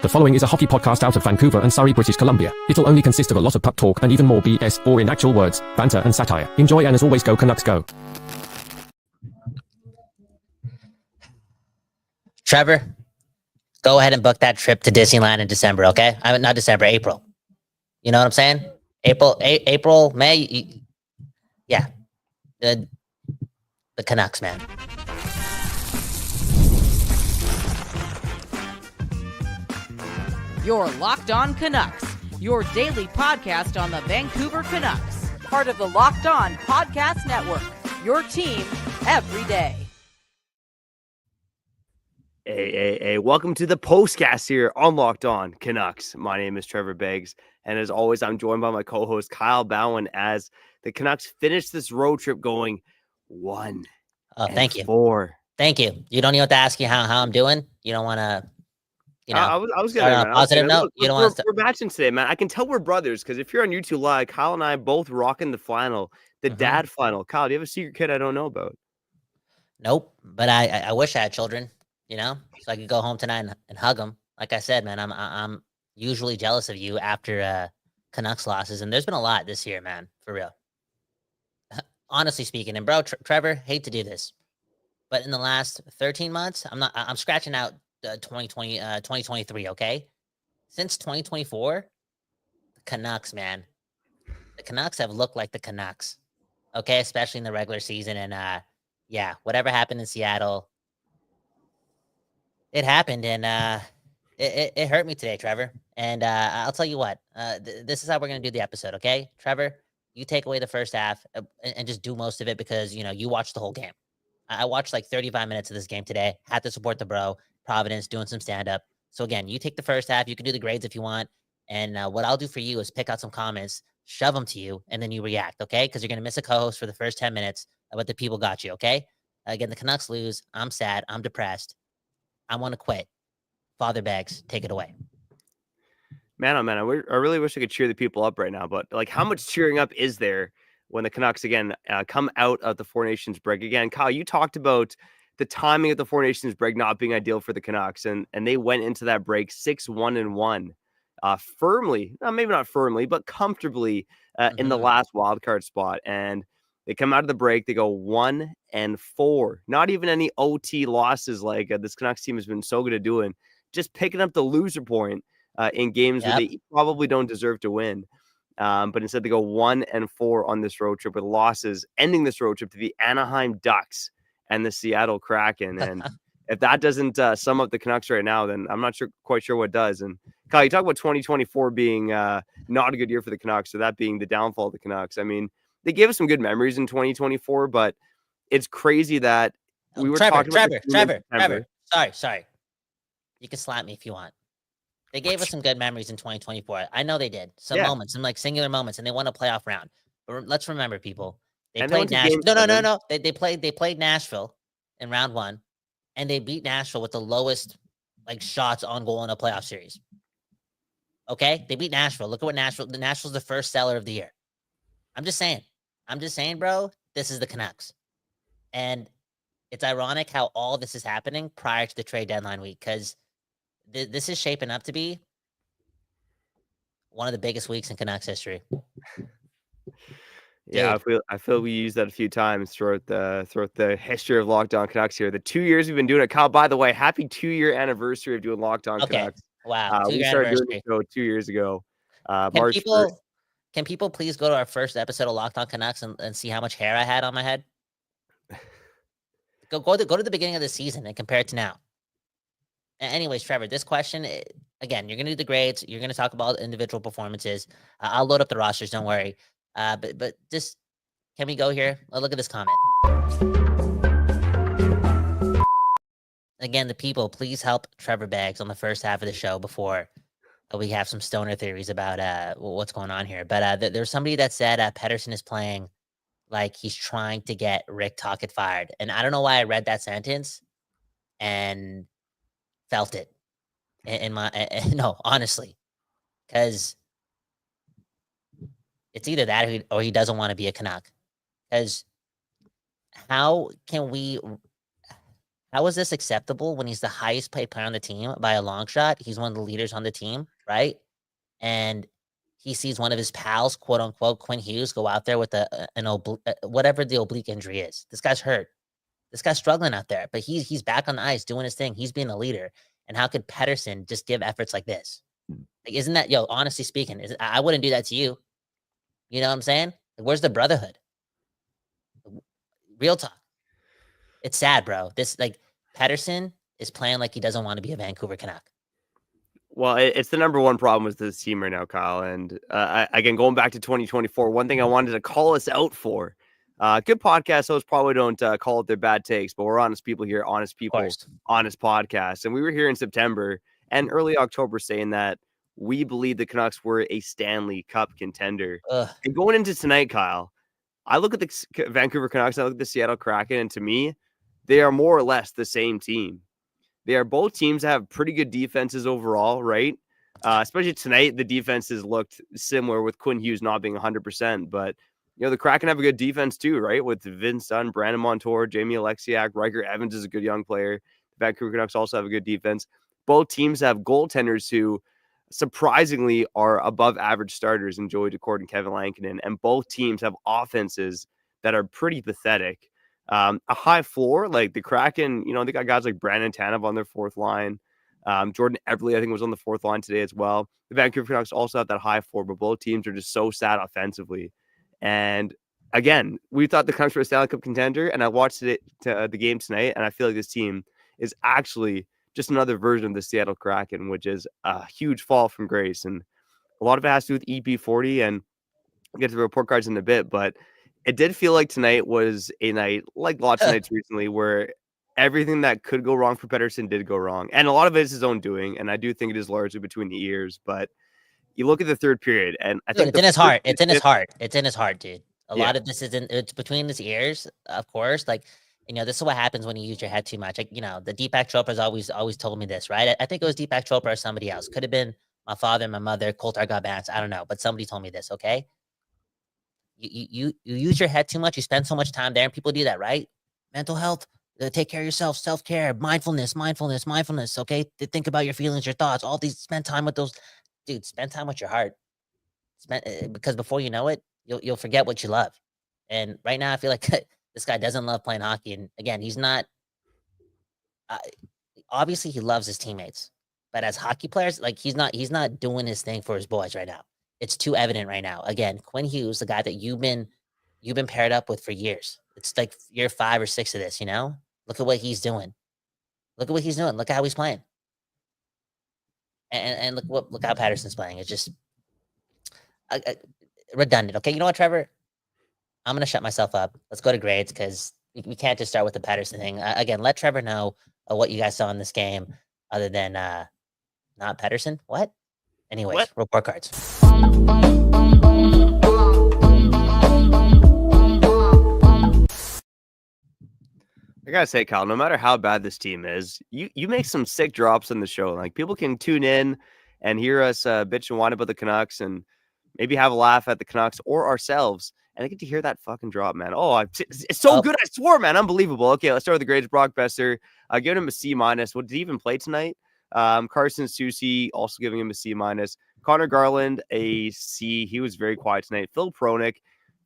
The following is a hockey podcast out of Vancouver and Surrey, British Columbia. It'll only consist of a lot of puck talk and even more BS, or in actual words, banter and satire. Enjoy, and as always, go Canucks go. Trevor, go ahead and book that trip to Disneyland in December, okay? Not December, April. You know what I'm saying? April, May. Yeah. The Canucks, man. You're Locked On Canucks, your daily podcast on the Vancouver Canucks, part of the Locked On Podcast Network, your team every day. Hey, welcome to the postcast here on Locked On Canucks. My name is Trevor Beggs, and as always, I'm joined by my co-host Kyle Bowen as the Canucks finish this road trip going 1-4. Thank you. You don't even have to ask you how I'm doing. You don't want to, I was gonna on a positive note. You don't want to. We're matching today, man. I can tell we're brothers because if you're on YouTube Live, Kyle and I both rocking the flannel, the dad flannel. Kyle, do you have a secret kid I don't know about? Nope, but I wish I had children. So I could go home tonight and hug them. Like I said, man, I'm usually jealous of you after Canucks losses, and there's been a lot this year, man, for real. Honestly speaking, and bro, Trevor, hate to do this, but in the last 13 months, I'm scratching out 2023, okay? Since 2024, the Canucks, man, the Canucks have looked like the Canucks, okay? Especially in the regular season, and whatever happened in Seattle, it happened, and it hurt me today, Trevor. And I'll tell you what, this is how we're gonna do the episode, okay? Trevor, you take away the first half and just do most of it because you watched the whole game. I watched like 35 minutes of this game today. Had to support the bro, Providence, doing some stand-up. So again, you take the first half. You can do the grades if you want. And what I'll do for you is pick out some comments, shove them to you, and then you react, okay? Because you're going to miss a co-host for the first 10 minutes, but the people got you, okay? Again, the Canucks lose. I'm sad. I'm depressed. I want to quit. Father Bags, take it away. Man, oh man, I really wish I could cheer the people up right now, but like, how much cheering up is there when the Canucks again come out of the Four Nations break? Again, Kyle, you talked about the timing of the Four Nations break not being ideal for the Canucks, and they went into that break 6-1-1, firmly, maybe not firmly, but comfortably in the last wild card spot. And they come out of the break, they go 1-4, not even any OT losses like this Canucks team has been so good at doing, just picking up the loser point in games where they probably don't deserve to win. But instead they go 1-4 on this road trip with losses, ending this road trip to the Anaheim Ducks and the Seattle Kraken. And if that doesn't sum up the Canucks right now, then I'm not quite sure what does. And Kyle, you talk about 2024 being not a good year for the Canucks, so that being the downfall of the Canucks. I mean, they gave us some good memories in 2024, but it's crazy that we were talking about Trevor. Sorry. You can slap me if you want. They gave us some good memories in 2024. I know they did. Some moments, some like singular moments, and they won a playoff round. But let's remember, people, they played Nashville. No. They played Nashville in round one, and they beat Nashville with the lowest like shots on goal in a playoff series. Okay? They beat Nashville. Look at what Nashville's the first seller of the year. I'm just saying, bro, this is the Canucks. And it's ironic how all this is happening prior to the trade deadline week, because this is shaping up to be one of the biggest weeks in Canucks history. Yeah, I feel we used that a few times throughout the history of Locked On Canucks here. The 2 years we've been doing it. Kyle, by the way, happy 2-year anniversary of doing Locked On Canucks. Wow, we started doing the show 2 years ago. March 1st. Can people please go to our first episode of Locked On Canucks and see how much hair I had on my head? Go to the beginning of the season and compare it to now. Anyways, Trevor, this question, again, you're going to do the grades. You're going to talk about individual performances. I'll load up the rosters. Don't worry. But just, can we go here? Look at this comment. Again, the people, please help Trevor Beggs on the first half of the show before we have some stoner theories about what's going on here. But there's somebody that said Pettersson is playing like he's trying to get Rick Tocchet fired. And I don't know why I read that sentence and felt it in my no, honestly, because it's either that or he doesn't want to be a Canuck. Because how can we How is this acceptable when he's the highest paid player on the team by a long shot? He's one of the leaders on the team, right? And he sees one of his pals, quote unquote, Quinn Hughes, go out there with whatever the oblique injury is. This guy's hurt. This guy's struggling out there, but he's back on the ice doing his thing. He's being a leader. And how could Pettersson just give efforts like this? Like, isn't that, honestly speaking, I wouldn't do that to you. You know what I'm saying? Like, where's the brotherhood? Real talk. It's sad, bro. Pettersson is playing like he doesn't want to be a Vancouver Canuck. Well, it's the number one problem with this team right now, Kyle. And again, going back to 2024, one thing I wanted to call us out for. Good podcast hosts probably don't call it their bad takes, but we're honest people here, honest people, honest podcasts. And we were here in September and early October saying that we believe the Canucks were a Stanley Cup contender. And going into tonight, Kyle, I look at the Vancouver Canucks, I look at the Seattle Kraken, and to me, they are more or less the same team. They are both teams that have pretty good defenses overall, right? Especially tonight, the defenses looked similar with Quinn Hughes not being 100%. But, the Kraken have a good defense too, right? With Vince Dunn, Brandon Montour, Jamie Alexiak, Riker Evans is a good young player. The Vancouver Canucks also have a good defense. Both teams have goaltenders who surprisingly are above average starters in Joey Daccord and Kevin Lankinen. And both teams have offenses that are pretty pathetic. A high floor, like the Kraken, they got guys like Brandon Tanev on their fourth line. Jordan Everly, I think, was on the fourth line today as well. The Vancouver Canucks also have that high floor, but both teams are just so sad offensively. And again, we thought the Canucks were a Stanley Cup contender, and I watched the game tonight, and I feel like this team is actually just another version of the Seattle Kraken, which is a huge fall from grace. And a lot of it has to do with EP40, and I'll get to the report cards in a bit, but it did feel like tonight was a night, like lots of nights recently, where everything that could go wrong for Pettersson did go wrong. And a lot of it is his own doing, and I do think it is largely between the ears. But you look at the third period, and I think it's in his heart. It's in his heart. It's in his heart, dude. A lot of this it's between his ears, of course. Like, this is what happens when you use your head too much. Like, the Deepak Chopra's always told me this, right? I think it was Deepak Chopra or somebody else. Could have been my father, my mother, Coulter Garbrandt. I don't know, but somebody told me this. Okay, you use your head too much. You spend so much time there, and people do that, right? Mental health. Take care of yourself, self-care, mindfulness. Okay, think about your feelings, your thoughts. All these, spend time with those. Dude, spend time with your heart. Because before you know it, you'll forget what you love. And right now, I feel like this guy doesn't love playing hockey. And again, he's not. Obviously, he loves his teammates, but as hockey players, like he's not doing his thing for his boys right now. It's too evident right now. Again, Quinn Hughes, the guy that you've been paired up with for years. It's like year 5 or 6 of this. Look at what he's doing. Look at how he's playing. And look how Pettersson's playing. It's just redundant. Okay, you know what, Trevor? I'm gonna shut myself up. Let's go to grades because we can't just start with the Pettersson thing. Again, let Trevor know what you guys saw in this game, other than not Pettersson. What? Anyways, report cards. I gotta say, Kyle, no matter how bad this team is, you make some sick drops on the show. Like, people can tune in and hear us bitch and whine about the Canucks and maybe have a laugh at the Canucks or ourselves. And I get to hear that fucking drop, man. Oh, it's so good. I swore, man. Unbelievable. Okay, let's start with the grades. Brock Besser, giving him a C-. What, did he even play tonight? Carson Soucy, also giving him a C-. Connor Garland, a C. He was very quiet tonight. Phil Pronik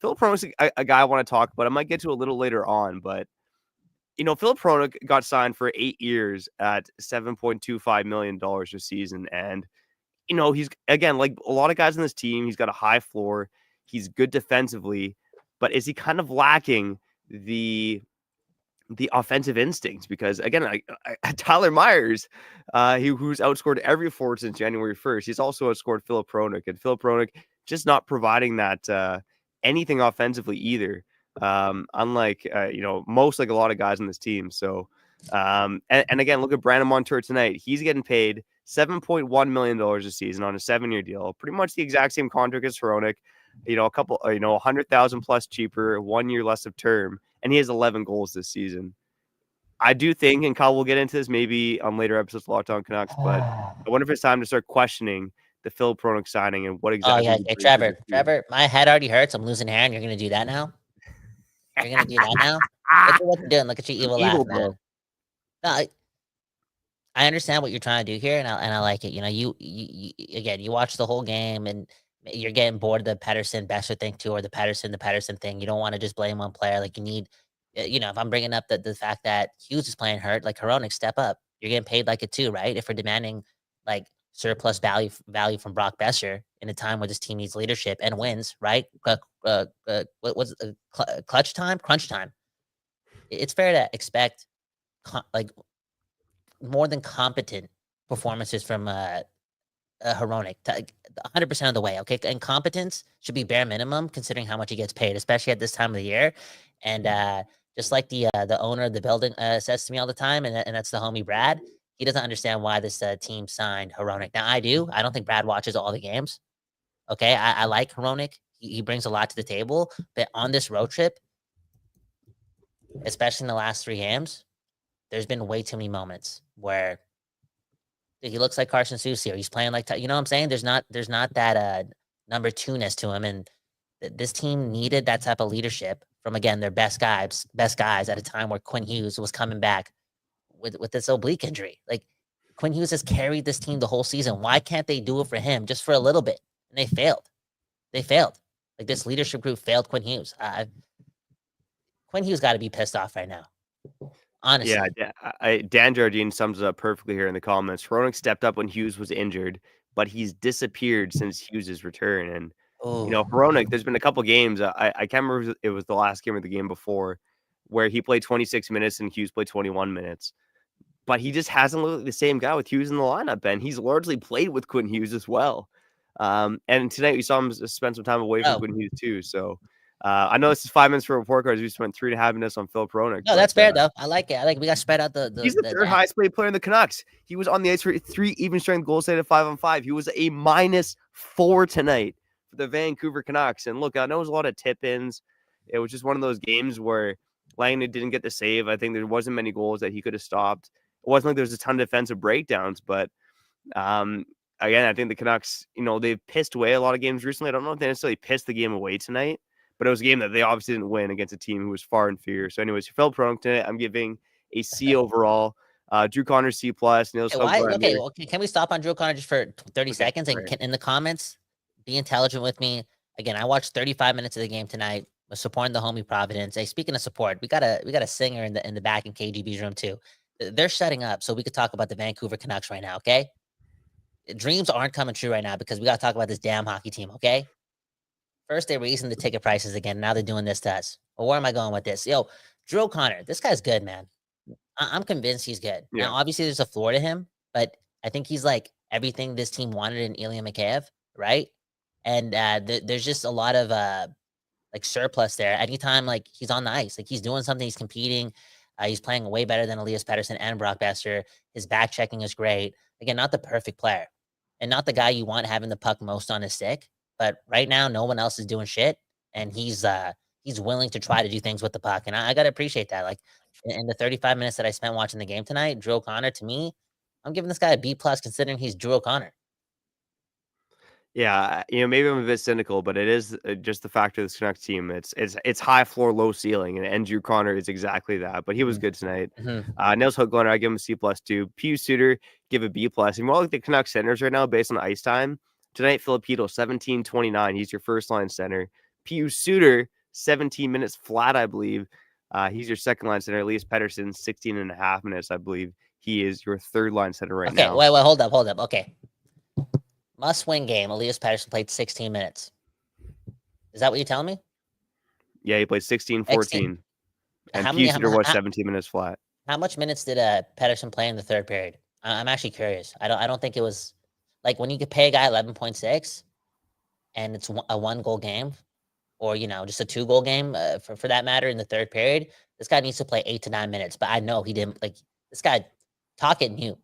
is a guy I want to talk about. I might get to a little later on, but Philip Pronik got signed for 8 years at $7.25 million a season. And, he's, again, like a lot of guys on this team, he's got a high floor. He's good defensively. But is he kind of lacking the offensive instincts? Because, again, Tyler Myers, who's outscored every forward since January 1st, he's also outscored Philip Pronik. And Philip Pronik just not providing that anything offensively either. Unlike most, like a lot of guys on this team. So and again, look at Brandon Montour tonight. He's getting paid $7.1 million a season on a 7-year deal, pretty much the exact same contract as Hronek, a couple, 100,000 plus cheaper, 1 year less of term, and he has 11 goals this season. I do think, and Kyle will get into this maybe on later episodes of Locked On Canucks, but I wonder if it's time to start questioning the Phil Pronik signing and what exactly. Oh yeah, Trevor, my head already hurts. I'm losing hair, and you're gonna do that now. You're gonna do that now? Look at what you're doing. Look at your evil laugh, man. No, I understand what you're trying to do here, and I like it. You know, you again, you watch the whole game, and you're getting bored of the Pettersson Besser thing too, or the Pettersson thing. You don't want to just blame one player. Like you need, you know, if I'm bringing up the fact that Hughes is playing hurt, like Hronek, step up. You're getting paid like it too, right? If we're demanding like surplus value from Brock Besser in a time where this team needs leadership and wins, right? What was clutch time, crunch time? It's fair to expect like more than competent performances from Hronek, 100% of the way. Okay, and competence should be bare minimum considering how much he gets paid, especially at this time of the year. And just like the owner of the building says to me all the time, and that's the homie Brad. He doesn't understand why this team signed Hronek. Now I do. I don't think Brad watches all the games. Okay, I like Hronek. He brings a lot to the table, but on this road trip, especially in the last 3 games, there's been way too many moments where he looks like Carson Soucy, or he's playing like, you know what I'm saying? There's not that number 2-ness to him, and this team needed that type of leadership from, again, their best guys at a time where Quinn Hughes was coming back with this oblique injury. Like Quinn Hughes has carried this team the whole season. Why can't they do it for him just for a little bit? And they failed. Like this leadership group failed Quinn Hughes. Quinn Hughes got to be pissed off right now. Honestly. Yeah, Dan Jardine sums it up perfectly here in the comments. Hronek stepped up when Hughes was injured, but he's disappeared since Hughes' return. And, you know, Hronek, there's been a couple games. I can't remember if it was the last game or the game before where he played 26 minutes and Hughes played 21 minutes. But he just hasn't looked like the same guy with Hughes in the lineup. And he's largely played with Quinn Hughes as well. And tonight we saw him spend some time away from Quinn Hughes too. So I know this is 5 minutes for report cards. We spent 3.5 minutes on Philip Hronek. No, that's fair though. I like it. We got spread out the he's the third highest paid player in the Canucks. He was on the ice for 3 even strength goals at 5-on-5. He was a -4 tonight for the Vancouver Canucks. And look, I know it was a lot of tip-ins. It was just one of those games where Langdon didn't get the save. I think there wasn't many goals that he could have stopped. It wasn't like there was a ton of defensive breakdowns, but again, I think the Canucks, you know, they've pissed away a lot of games recently. I don't know if they necessarily pissed the game away tonight, but it was a game that they obviously didn't win against a team who was far inferior. So anyways, Philip Hronek tonight, I'm giving a C overall. Drew Connor C+. Okay, can we stop on Drew Connor just for 30 seconds? And in the comments, be intelligent with me. Again, I watched 35 minutes of the game tonight. Was supporting the homie Providence. Hey, speaking of support, we got a singer in the back in KGB's room too. They're shutting up so we could talk about the Vancouver Canucks right now, okay? Dreams aren't coming true right now because we got to talk about this damn hockey team, okay? First, they were raising the ticket prices again. Now they're doing this to us. Well, where am I going with this? Yo, Drew O'Connor, this guy's good, man. I'm convinced he's good. Yeah. Now, obviously, there's a floor to him, but I think he's like everything this team wanted in Ilya Mikheyev, right? And there's just a lot of like surplus there. Anytime like he's on the ice, like he's doing something, he's competing. He's playing way better than Elias Pettersson and Brock Besser. His back checking is great. Again, not the perfect player and not the guy you want having the puck most on his stick. But right now, no one else is doing shit, and he's willing to try to do things with the puck, and I gotta appreciate that. Like in the 35 minutes that I spent watching the game tonight, Drew O'Connor, to me, I'm giving this guy a B+ considering he's Drew O'Connor. Yeah, you know, maybe I'm a bit cynical, but it is just the fact of this Canucks team. It's high floor, low ceiling, and Drew Connor is exactly that. But he was good tonight. Nils Höglander, I give him a C+ too. Pius Suter, give a B+. And more like the Canucks centers right now, based on ice time. Tonight, Filipino, 17-29. He's your first line center. Pius Suter, 17 minutes flat, I believe. He's your second line center. Elias Pettersson, 16.5 minutes, I believe. He is your third line center right now. Okay, wait, hold up. Okay. Must-win game. Elias Pettersson played 16 minutes. Is that what you're telling me? Yeah, he played 16-14. And Pius Suter was 17 minutes flat. How much minutes did Pettersson play in the third period? I'm actually curious. I don't think it was like when you could pay a guy 11.6 and it's a 1-goal game, or you know, just a 2-goal game for that matter in the third period. This guy needs to play 8 to 9 minutes. But I know he didn't. Like this guy, Tocchet knew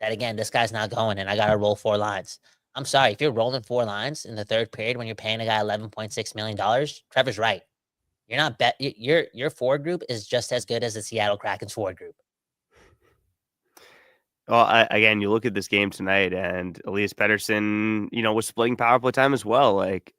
that again. This guy's not going, and I got to roll 4 lines. I'm sorry if you're rolling 4 lines in the third period when you're paying a guy $11.6 million. Trevor's right. You're not your forward group is just as good as the Seattle Kraken's forward group. Well, again, you look at this game tonight, and Elias Pettersson, you know, was splitting power play time as well. Like,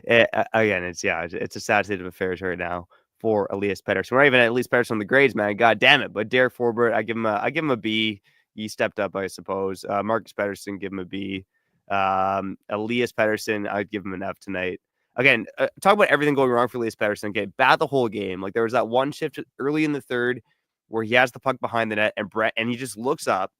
again, it's a sad state of affairs right now for Elias Pettersson. We're not even at Elias Pettersson on the grades, man. God damn it. But Derek Forbort, I give him a B. He stepped up, I suppose. Marcus Pettersson, give him a B. Elias Pettersson, I'd give him an F tonight. Again, talk about everything going wrong for Elias Pettersson. Okay, bad the whole game. Like there was that one shift early in the third where he has the puck behind the net and he just looks up,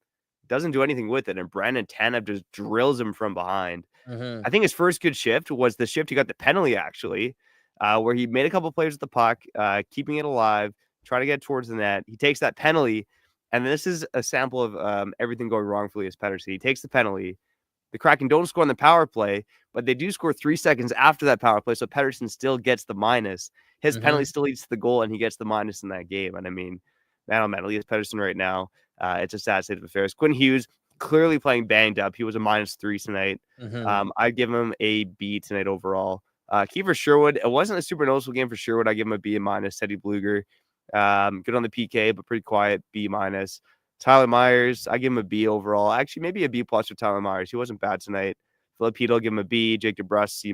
doesn't do anything with it, and Brandon Tanev just drills him from behind. Mm-hmm. I think his first good shift was the shift he got the penalty, actually, where he made a couple plays with the puck, keeping it alive, trying to get towards the net. He takes that penalty, and this is a sample of everything going wrong for Elias Pettersson. He takes the penalty. The Kraken don't score on the power play, but they do score 3 seconds after that power play, so Pettersson still gets the minus. His penalty still leads to the goal, and he gets the minus in that game. And I mean, man, oh man, Elias Pettersson right now, it's a sad state of affairs. Quinn Hughes, clearly playing banged up. He was a -3 tonight. I'd give him a B tonight overall. Kiefer Sherwood, it wasn't a super noticeable game for Sherwood. I give him a B-. Teddy Bluger, good on the PK, but pretty quiet, B-. Tyler Myers, I give him a B overall. Actually, maybe a B+ for Tyler Myers. He wasn't bad tonight. Filipino, give him a B. Jake DeBrusk, C-.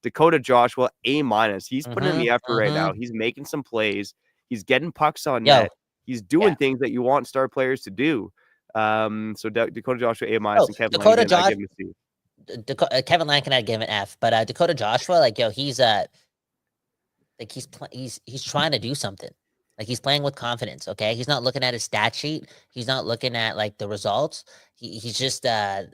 Dakota Joshua, A-. He's putting in the effort right now. He's making some plays. He's getting pucks on net. He's doing things that you want star players to do. So Dakota Joshua, A-. And Kevin Lankin, I give him a C. Kevin Lankin, I'd give an F. But Dakota Joshua, like he's trying to do something. Like he's playing with confidence. Okay, he's not looking at his stat sheet. He's not looking at like the results. He's just trying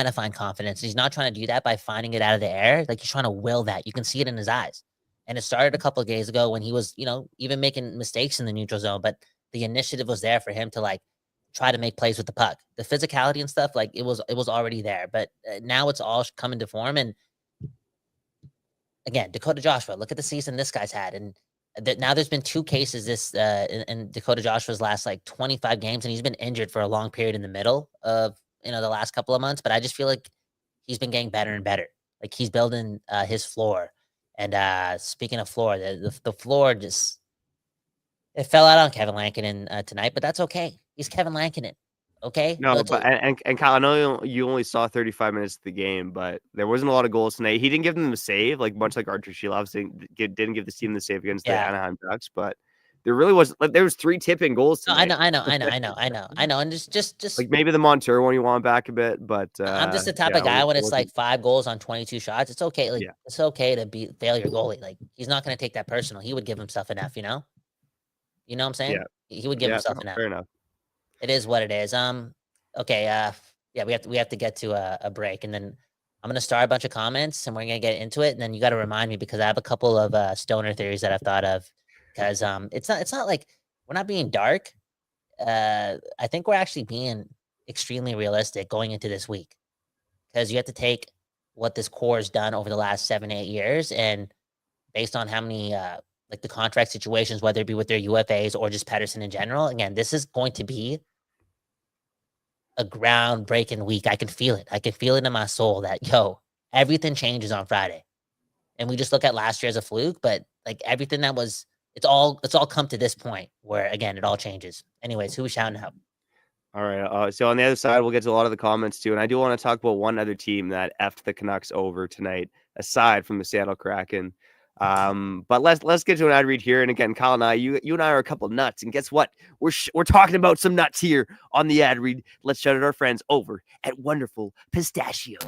to find confidence. He's not trying to do that by finding it out of the air. Like he's trying to will that. You can see it in his eyes. And it started a couple of days ago when he was, even making mistakes in the neutral zone. But the initiative was there for him to like try to make plays with the puck. The physicality and stuff, like it was already there. But now it's all coming to form. And again, Dakota Joshua, look at the season this guy's had. And now there's been 2 cases in Dakota Joshua's last like 25 games, and he's been injured for a long period in the middle of the last couple of months. But I just feel like he's been getting better and better. Like he's building his floor. And speaking of floor, the floor just it fell out on Kevin Lankinen tonight, but that's okay. He's Kevin Lankinen. Okay. No, but and Kyle, I know you only saw 35 minutes of the game, but there wasn't a lot of goals tonight. He didn't give them a save, like much like Archer Sheelovs didn't give the team the save against the Anaheim Ducks, but there really was like there was 3 tipping goals tonight. No, I know. And just like maybe the Montour one you want back a bit, but I'm just the type of guy when it's like 5 goals on 22 shots. It's okay. Like it's okay to fail your goalie. Like he's not going to take that personal. He would give himself an F. You know what I'm saying? Yeah. He would give himself an F. Fair enough. It is what it is. Okay. We have to get to a break, and then I'm gonna start a bunch of comments, and we're gonna get into it. And then you got to remind me because I have a couple of stoner theories that I've thought of. Because it's not like we're not being dark. I think we're actually being extremely realistic going into this week. Because you have to take what this core has done over the last 7-8 years, and based on how many like the contract situations, whether it be with their UFAs or just Pettersson in general. Again, this is going to be a groundbreaking week. I can feel it. I can feel it in my soul that, everything changes on Friday. And we just look at last year as a fluke, but like everything that was, it's all come to this point where, again, it all changes. Anyways, who was shouting out? All right. So on the other side, we'll get to a lot of the comments too. And I do want to talk about one other team that effed the Canucks over tonight, aside from the Seattle Kraken. But let's get to an ad read here. And again, Kyle and I, you and I are a couple nuts. And guess what? We're talking about some nuts here on the ad read. Let's shout out our friends over at Wonderful Pistachios.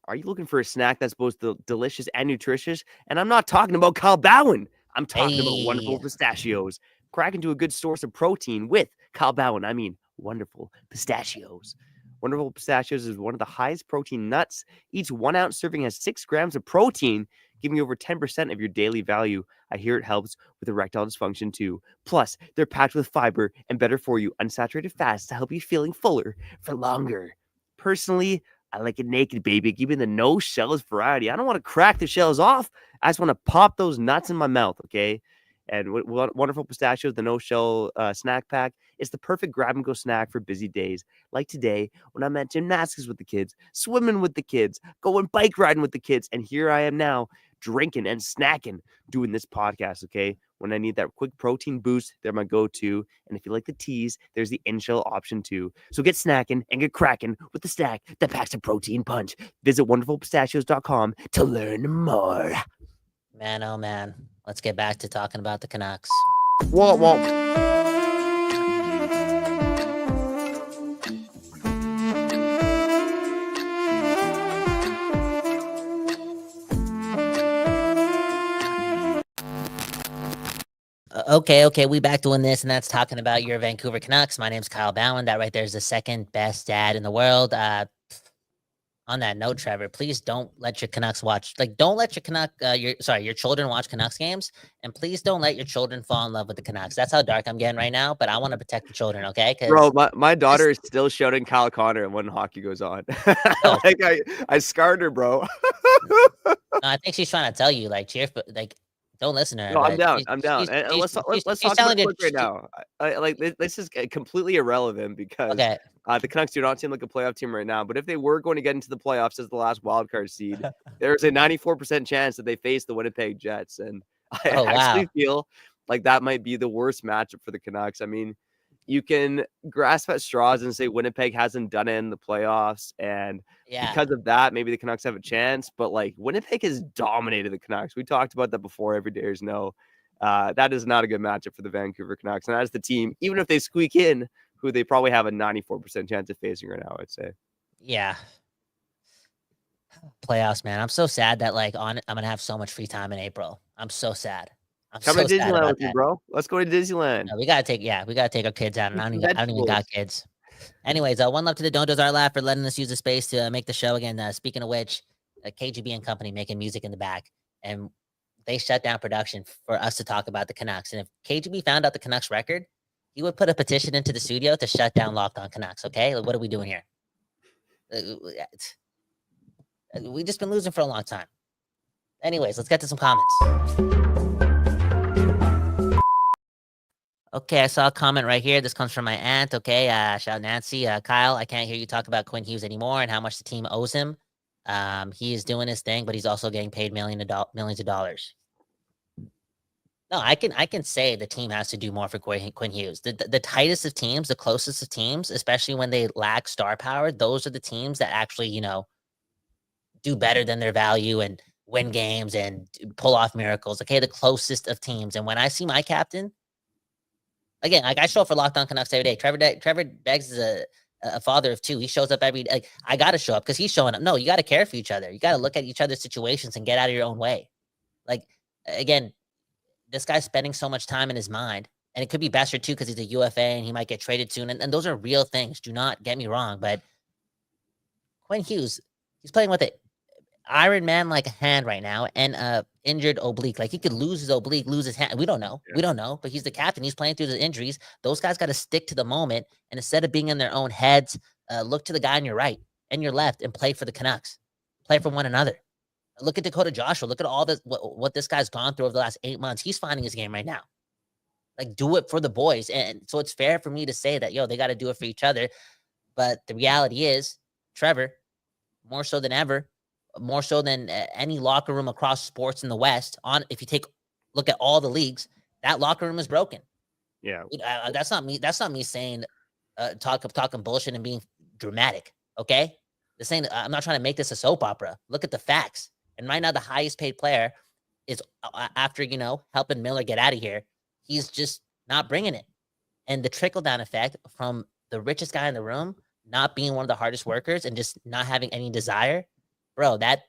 Are you looking for a snack that's both delicious and nutritious? And I'm not talking about Kyle Bowen. I'm talking about Wonderful Pistachios. Crack into a good source of protein with Kyle Bowen. I mean, Wonderful Pistachios. Wonderful Pistachios is one of the highest protein nuts. Each 1 ounce serving has 6 grams of protein, giving you over 10% of your daily value. I hear it helps with erectile dysfunction too. Plus, they're packed with fiber and better for you unsaturated fats to help you feeling fuller for longer. Personally, I like it naked, baby. Give me the no shells variety. I don't want to crack the shells off. I just want to pop those nuts in my mouth, okay? And Wonderful Pistachios, the no-shell snack pack, is the perfect grab-and-go snack for busy days. Like today, when I'm at gymnastics with the kids, swimming with the kids, going bike riding with the kids, and here I am now, drinking and snacking, doing this podcast, okay? When I need that quick protein boost, they're my go-to. And if you like the teas, there's the in-shell option too. So get snacking and get cracking with the stack that packs a protein punch. Visit wonderfulpistachios.com to learn more. Man, oh man. Let's get back to talking about the Canucks. Womp womp. Okay, we back doing this, and that's talking about your Vancouver Canucks. My name's Kyle Bowen. That right there is the second best dad in the world. On that note, Trevor, please don't let your Canucks watch. Don't let your children watch Canucks games, and please don't let your children fall in love with the Canucks. That's how dark I'm getting right now, but I want to protect the children, okay? Bro, my daughter is still shouting Kyle Connor when hockey goes on. Oh. I scarred her, bro. No, I think she's trying to tell you, cheer for, don't listen to her. No, I'm but down. she's- I'm down. she's- And she's- let's she's talk telling about you- quick right now. This is completely irrelevant because Okay, the Canucks do not seem like a playoff team right now. But if they were going to get into the playoffs as the last wild card seed, there's a 94% chance that they face the Winnipeg Jets. And I Oh, actually wow. feel like that might be the worst matchup for the Canucks. I mean, you can grasp at straws and say Winnipeg hasn't done it in the playoffs, and yeah. because of that, maybe the Canucks have a chance. But Winnipeg has dominated the Canucks. We talked about that before. Every dayers know that is not a good matchup for the Vancouver Canucks, and as the team, even if they squeak in, who they probably have a 94% chance of facing right now, I'd say. Yeah. Playoffs, man. I'm so sad that I'm gonna have so much free time in April. I'm so sad. I'm Come so to sad Disneyland about with me, that. bro. Let's go to Disneyland. No, we gotta take our kids out, and I don't even got Vegetables. kids. Anyways, one love to the Don't Does Our Laugh for letting us use the space to make the show again. Speaking of which, KGB and company making music in the back, and they shut down production for us to talk about the Canucks. And if KGB found out the Canucks record, he would put a petition into the studio to shut down Locked On Canucks. Okay, what are we doing here? We've just been losing for a long time. Anyways, let's get to some comments. Okay, I saw a comment right here. This comes from my aunt. Okay, shout out Nancy. Kyle, I can't hear you talk about Quinn Hughes anymore and how much the team owes him. He is doing his thing, but he's also getting paid millions of dollars. No, I can say the team has to do more for Quinn Hughes. The tightest of teams, the closest of teams, especially when they lack star power, those are the teams that actually, do better than their value and win games and pull off miracles. Okay, the closest of teams. And when I see my captain, again, I show up for Locked On Canucks every day. Trevor Beggs is a father of two. He shows up every day. I got to show up because he's showing up. No, you got to care for each other. You got to look at each other's situations and get out of your own way. Again, this guy's spending so much time in his mind, and it could be Besser too because he's a UFA and he might get traded soon. And those are real things. Do not get me wrong, but Quinn Hughes, he's playing with it. Iron Man like a hand right now and injured oblique. He could lose his oblique, lose his hand. We don't know. Yeah. We don't know. But he's the captain. He's playing through the injuries. Those guys got to stick to the moment. And instead of being in their own heads, look to the guy on your right and your left and play for the Canucks. Play for one another. Look at Dakota Joshua. Look at all this what this guy's gone through over the last 8 months. He's finding his game right now. Do it for the boys. And so it's fair for me to say that, they got to do it for each other. But the reality is, Trevor, more so than ever, more so than any locker room across sports in the West. If you look at all the leagues, that locker room is broken. Yeah, that's not me. That's not me saying talking bullshit and being dramatic. Okay, I'm not trying to make this a soap opera. Look at the facts. And right now, the highest paid player is after helping Miller get out of here. He's just not bringing it, and the trickle down effect from the richest guy in the room not being one of the hardest workers and just not having any desire. Bro, that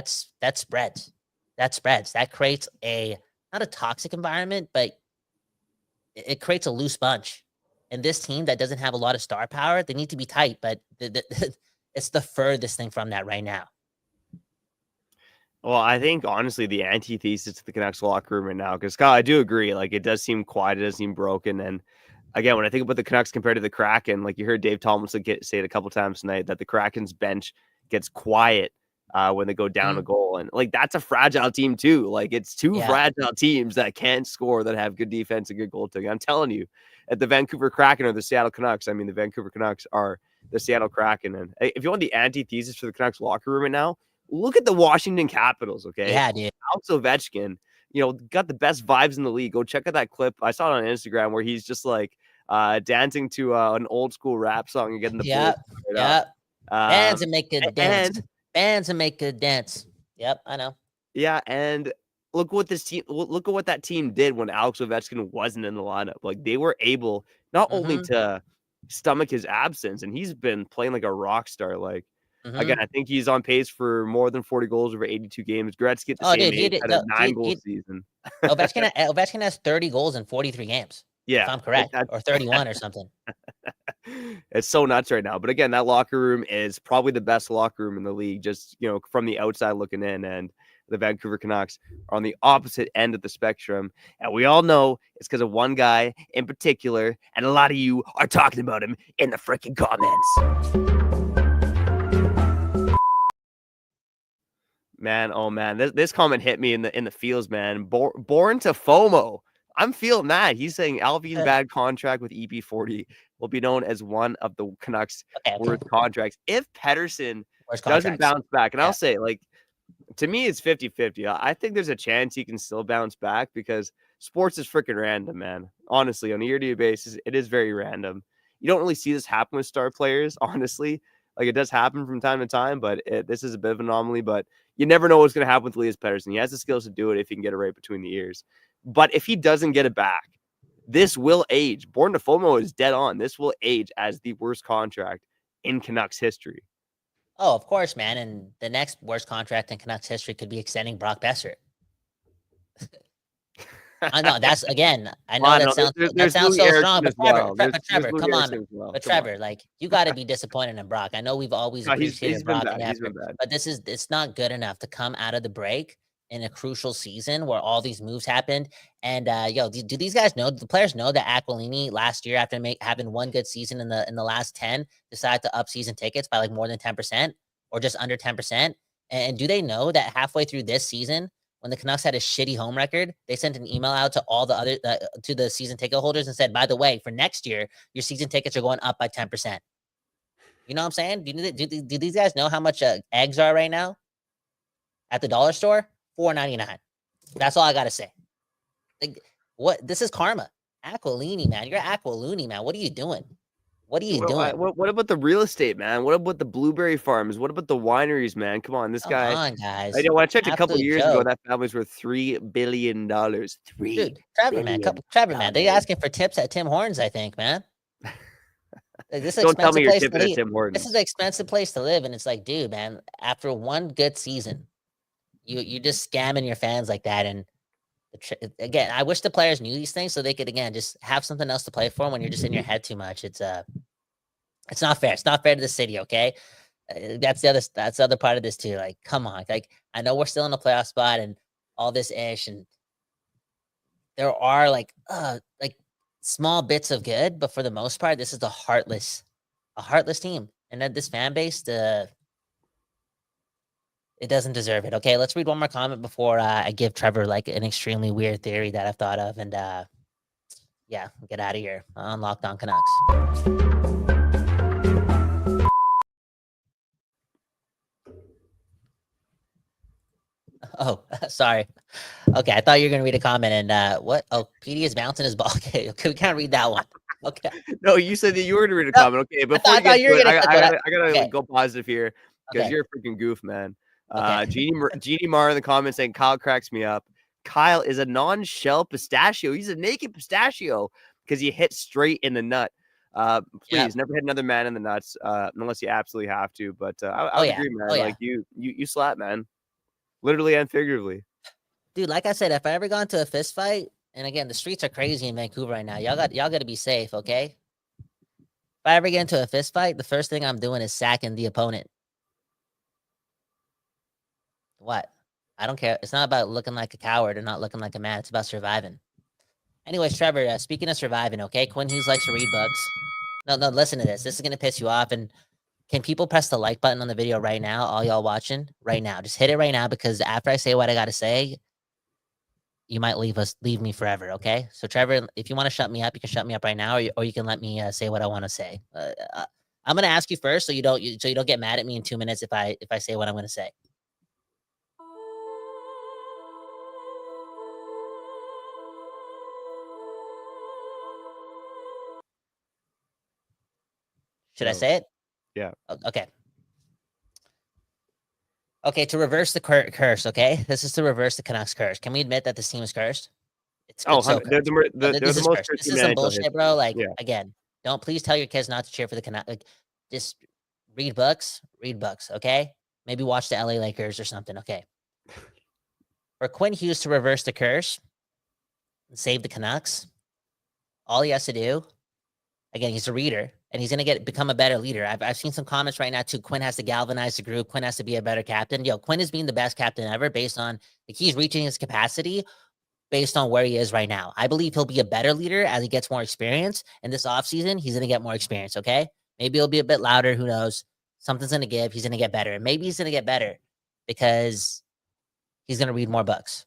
spreads. That spreads. That creates not a toxic environment, but it creates a loose bunch. And this team that doesn't have a lot of star power, they need to be tight, but it's the furthest thing from that right now. Well, I think honestly the antithesis to the Canucks locker room right now, because Kyle, I do agree. It does seem quiet, it does seem broken. And again, when I think about the Canucks compared to the Kraken, you heard Dave Tomlinson say it a couple times tonight that the Kraken's bench gets quiet when they go down a goal. And that's a fragile team too. It's two fragile teams that can't score, that have good defense and good goaltending. I'm telling you, at the Vancouver Kraken or the Seattle Canucks, the Vancouver Canucks are the Seattle Kraken. And if you want the antithesis for the Canucks locker room right now, look at the Washington Capitals. Okay. Yeah, dude. Alex Ovechkin got the best vibes in the league. Go check out that clip. I saw it on Instagram where he's just like dancing to an old school rap song and getting the Yep. boys fired up. Bands and make good dance. And Bands and make good dance. Yep, I know. yeah, and look what that team did when Alex Ovechkin wasn't in the lineup. Like they were able not only to stomach his absence, and he's been playing like a rock star. Like again, I think he's on pace for more than 40 goals over 82 games. Gretzky at the same age had a 9-goal season. Ovechkin has 30 goals in 43 games. Yeah, if I'm correct, or 31 or something. It's so nuts right now. But again, that locker room is probably the best locker room in the league, just from the outside looking in. And the Vancouver Canucks are on the opposite end of the spectrum. And we all know it's because of one guy in particular. And a lot of you are talking about him in the freaking comments. Man, oh man, this comment hit me in the feels, man. Born to FOMO. I'm feeling that. He's saying Alvin's bad contract with EP40 will be known as one of the Canucks' worst contracts. If Pettersson doesn't bounce back, and I'll say, like, to me, it's 50-50. I think there's a chance he can still bounce back because sports is freaking random, man. Honestly, on a year-to-year basis, it is very random. You don't really see this happen with star players, honestly. Like, it does happen from time to time, but this is a bit of an anomaly. But you never know what's going to happen with Elias Pettersson. He has the skills to do it if he can get it right between the ears. But if he doesn't get it back, this will age. Born to FOMO is dead on. This will age as the worst contract in Canucks history. Oh, of course, man. And the next worst contract in Canucks history could be extending Brock Besser. I know that's again. I know that sounds so strong, but Trevor, come on, Trevor, like you got to be disappointed in Brock. I know we've always appreciated Brock, but it's not good enough to come out of the break in a crucial season where all these moves happened. And do these guys know? The players know that Aquilini last year, after having one good season in the last 10, decided to up season tickets by like more than 10% or just under 10%. And do they know that halfway through this season, when the Canucks had a shitty home record, they sent an email out to all the other to the season ticket holders and said, by the way, for next year, your season tickets are going up by 10%. You know what I'm saying? Do these guys know how much eggs are right now at the dollar store? $4.99. That's all I gotta say. Like, what? This is karma. Aquilini, man. You're Aquilini, man. What are you doing? What are you doing? What about the real estate, man? What about the blueberry farms? What about the wineries, man? Come on, this guy. Come on, guys. I know. I checked a couple years ago. That family's worth $3 billion. Dude, Trevor, man. They're asking for tips at Tim Hortons, I think, man. Like, this is Don't tell me you're tipping at Tim Hortons. This is an expensive place to live, and it's like, dude, man. After one good season, you're just scamming your fans like that. And again, I wish the players knew these things so they could just have something else to play for when you're just in your head too much. It's not fair. It's not fair to the city. Okay. That's the other part of this too. Like, come on. Like, I know we're still in a playoff spot and all this ish, and there are like small bits of good, but for the most part, this is a heartless team. And then this fan base, it doesn't deserve it. Okay, let's read one more comment before I give Trevor like an extremely weird theory that I've thought of, and get out of here on Locked On Canucks. Oh, sorry. Okay, I thought you were gonna read a comment, and what? Oh, PD is bouncing his ball. Okay, we can't read that one. Okay. No, you said that you were gonna read a comment. Okay, before I gotta go positive here because you're a freaking goof, man. Jeannie Marr in the comments saying Kyle cracks me up. Kyle is a non-shell pistachio. He's a naked pistachio because he hit straight in the nut. Please never hit another man in the nuts unless you absolutely have to. But I would agree, man. Like you slap, man, literally and figuratively. Dude, like I said, if I ever got into a fist fight, and again, the streets are crazy in Vancouver right now. Y'all got to be safe, okay? If I ever get into a fist fight, the first thing I'm doing is sacking the opponent. What? I don't care. It's not about looking like a coward or not looking like a man. It's about surviving. Anyways, Trevor, speaking of surviving, okay? Quinn Hughes likes to read books. No, listen to this. This is going to piss you off. And can people press the like button on the video right now? All y'all watching right now. Just hit it right now, because after I say what I got to say, you might leave me forever, okay? So, Trevor, if you want to shut me up, you can shut me up right now, or you can let me say what I want to say. I'm going to ask you first so you don't get mad at me in 2 minutes if I say what I'm going to say. Should I say it? Yeah. Okay. Okay, to reverse the curse, okay? This is to reverse the Canucks curse. Can we admit that this team is cursed? It's Oh, so they're cursed. they're This the is most cursed. cursed This team is in some NHL bullshit, history. bro. Like, Yeah. again, don't please tell your kids not to cheer for the Canucks. Like, just read books, okay? Maybe watch the LA Lakers or something, okay? For Quinn Hughes to reverse the curse and save the Canucks, all he has to do, again, he's a reader, and he's gonna become a better leader. I've seen some comments right now too. Quinn has to galvanize the group. Quinn has to be a better captain. Yo, Quinn is being the best captain ever based on like he's reaching his capacity based on where he is right now. I believe he'll be a better leader as he gets more experience. In this offseason, he's gonna get more experience. Okay, maybe he'll be a bit louder. Who knows? Something's gonna give. He's gonna get better. And maybe he's gonna get better because he's gonna read more books.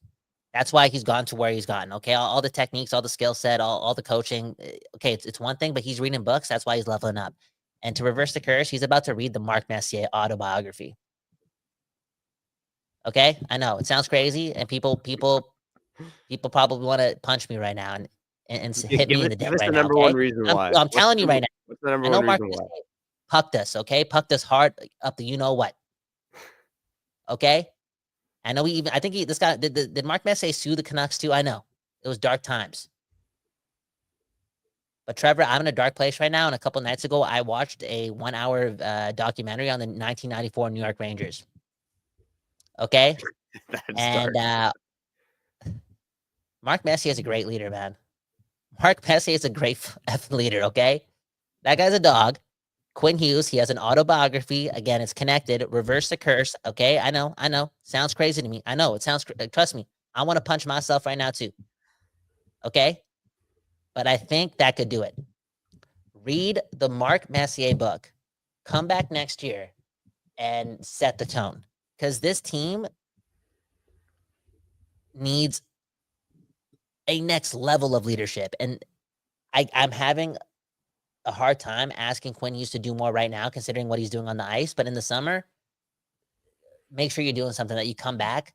That's why he's gotten to where he's gotten. Okay, all the techniques, all the skill set, all the coaching. Okay, it's one thing, but he's reading books. That's why he's leveling up. And to reverse the curse, he's about to read the Mark Messier autobiography. Okay, I know it sounds crazy, and people probably want to punch me right now and hit me in the dick Give us right the now. number Okay, one reason why. I'm telling you right now. What's the number I know one Mark reason why? Messier pucked us. Okay, pucked us hard up the you know what. Okay. I know I think this guy, did Mark Messier sue the Canucks too? I know. It was dark times. But Trevor, I'm in a dark place right now. And a couple nights ago, I watched a 1 hour documentary on the 1994 New York Rangers. Okay? That's dark. Mark Messier is a great leader, man. Mark Messier is a great effing leader, okay? That guy's a dog. Quinn Hughes, he has an autobiography. Again, it's connected. Reverse the curse. Okay, I know. Sounds crazy to me. I know it sounds. Trust me, I want to punch myself right now too. Okay, but I think that could do it. Read the Mark Messier book. Come back next year and set the tone because this team needs a next level of leadership, and I'm having a hard time asking Quinn Hughes to do more right now, considering what he's doing on the ice. But in the summer, make sure you're doing something that you come back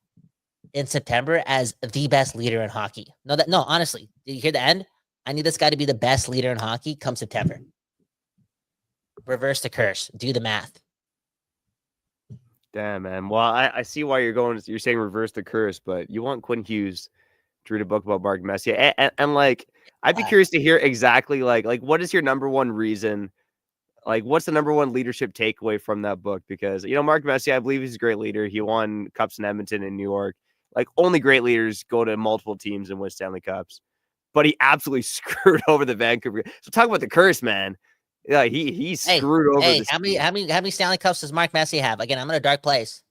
in September as the best leader in hockey. No, honestly, did you hear the end? I need this guy to be the best leader in hockey come September. Reverse the curse. Do the math. Damn, man. Well, I see why you're saying reverse the curse, but you want Quinn Hughes to read a book about Mark Messier. And like, I'd be curious to hear exactly like what is your number one reason? Like, what's the number one leadership takeaway from that book? Because, Mark Messier, I believe he's a great leader. He won cups in Edmonton and New York. Like, only great leaders go to multiple teams and win Stanley Cups. But he absolutely screwed over the Vancouver. So talk about the curse, man. Yeah, he screwed over the how many Stanley Cups does Mark Messier have? Again, I'm in a dark place.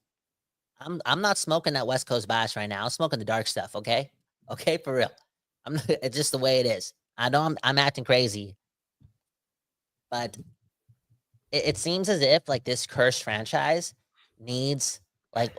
I'm not smoking that West Coast bass right now. I'm smoking the dark stuff, okay? Okay, for real. It's just the way it is. I know I'm acting crazy. But it seems as if like this cursed franchise needs like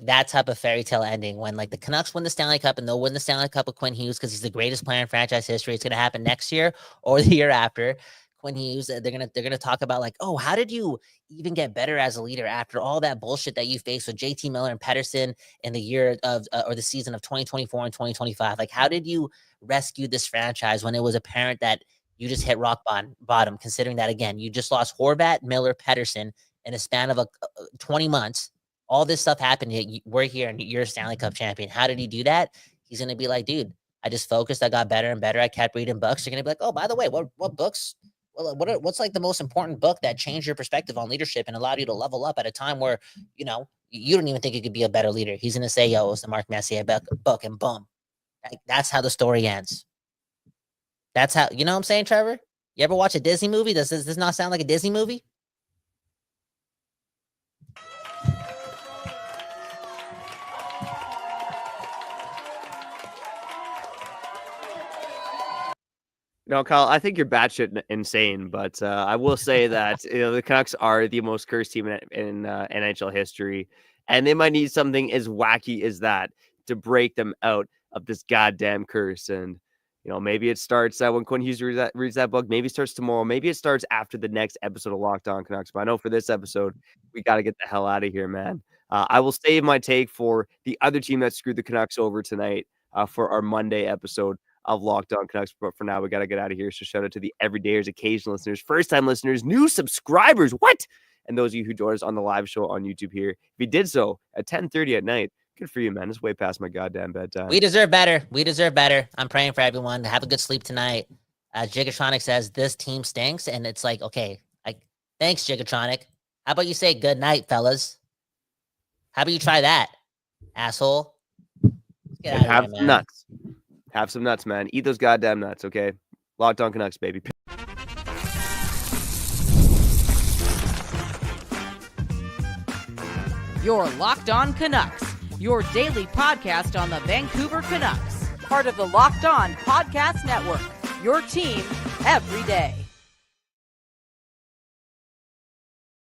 that type of fairy tale ending when like the Canucks win the Stanley Cup and they'll win the Stanley Cup with Quinn Hughes because he's the greatest player in franchise history. It's going to happen next year or the year after. Quinn Hughes, they're gonna talk about like, oh, how did you even get better as a leader after all that bullshit that you faced with JT Miller and Pettersson in the year of or the season of 2024 and 2025? Like, how did you rescue this franchise when it was apparent that you just hit rock bottom? Considering that again, you just lost Horvat, Miller, Pettersson in a span of 20 months. All this stuff happened. We're here and you're a Stanley Cup champion. How did he do that? He's going to be like, dude, I just focused. I got better and better. I kept reading books. You're going to be like, oh, by the way, what books? Well, what's like the most important book that changed your perspective on leadership and allowed you to level up at a time where, you don't even think you could be a better leader? He's going to say, yo, it was the Mark Messier book and boom. That's how the story ends. That's how, you know what I'm saying, Trevor? You ever watch a Disney movie? Does this not sound like a Disney movie? No, Kyle, I think you're batshit insane, but I will say that the Canucks are the most cursed team in NHL history, and they might need something as wacky as that to break them out of this goddamn curse. And maybe it starts when Quinn Hughes reads that book. Maybe it starts tomorrow. Maybe it starts after the next episode of Locked On Canucks. But I know for this episode, we got to get the hell out of here, man. I will save my take for the other team that screwed the Canucks over tonight for our Monday episode. of Locked On Canucks. But for now, we got to get out of here. So shout out to the everydayers, occasional listeners, first-time listeners, new subscribers. What? And those of you who joined us on the live show on YouTube here. If you did so at 10:30 at night, good for you, man. It's way past my goddamn bedtime. We deserve better. We deserve better. I'm praying for everyone to have a good sleep tonight. Gigatronic says this team stinks, and it's like, okay, thanks, Gigatronic. How about you say good night, fellas? How about you try that, asshole? Get out have of here, some man. nuts. Have some nuts, man. Eat those goddamn nuts, okay? Locked On Canucks, baby. Your Locked On Canucks, your daily podcast on the Vancouver Canucks, part of the Locked On Podcast Network, your team every day.